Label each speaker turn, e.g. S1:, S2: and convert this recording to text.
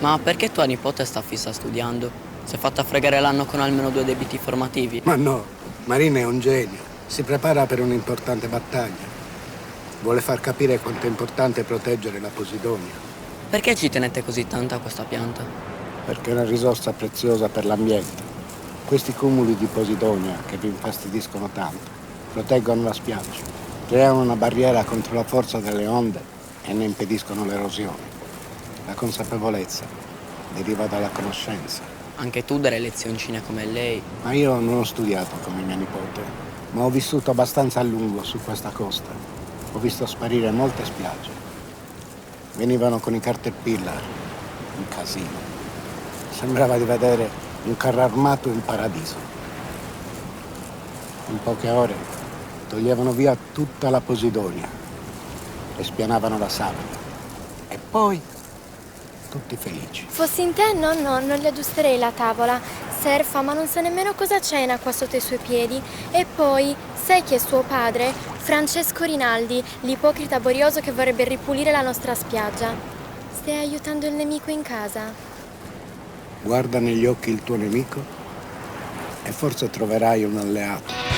S1: Ma perché tua nipote sta fissa studiando? Si è fatta fregare l'anno con almeno 2 debiti formativi?
S2: Ma no, Marina è un genio. Si prepara per un'importante battaglia. Vuole far capire quanto è importante proteggere la Posidonia.
S1: Perché ci tenete così tanto a questa pianta?
S2: Perché è una risorsa preziosa per l'ambiente. Questi cumuli di Posidonia, che vi infastidiscono tanto, proteggono la spiaggia, creano una barriera contro la forza delle onde e ne impediscono l'erosione. La consapevolezza deriva dalla conoscenza.
S1: Anche tu dare lezioncine come lei.
S2: Ma io non ho studiato come mia nipote, ma ho vissuto abbastanza a lungo su questa costa. Ho visto sparire molte spiagge. Venivano con i caterpillar, un casino. Sembrava di vedere un carro armato in paradiso. In poche ore toglievano via tutta la Posidonia e spianavano la sabbia. E poi tutti felici.
S3: Fossi in te, nonno, non gli aggiusterei la tavola. Serfa, ma non sa nemmeno cosa cena qua sotto i suoi piedi. E poi, sai chi è suo padre? Francesco Rinaldi, l'ipocrita borioso che vorrebbe ripulire la nostra spiaggia. Stai aiutando il nemico in casa.
S2: Guarda negli occhi il tuo nemico e forse troverai un alleato.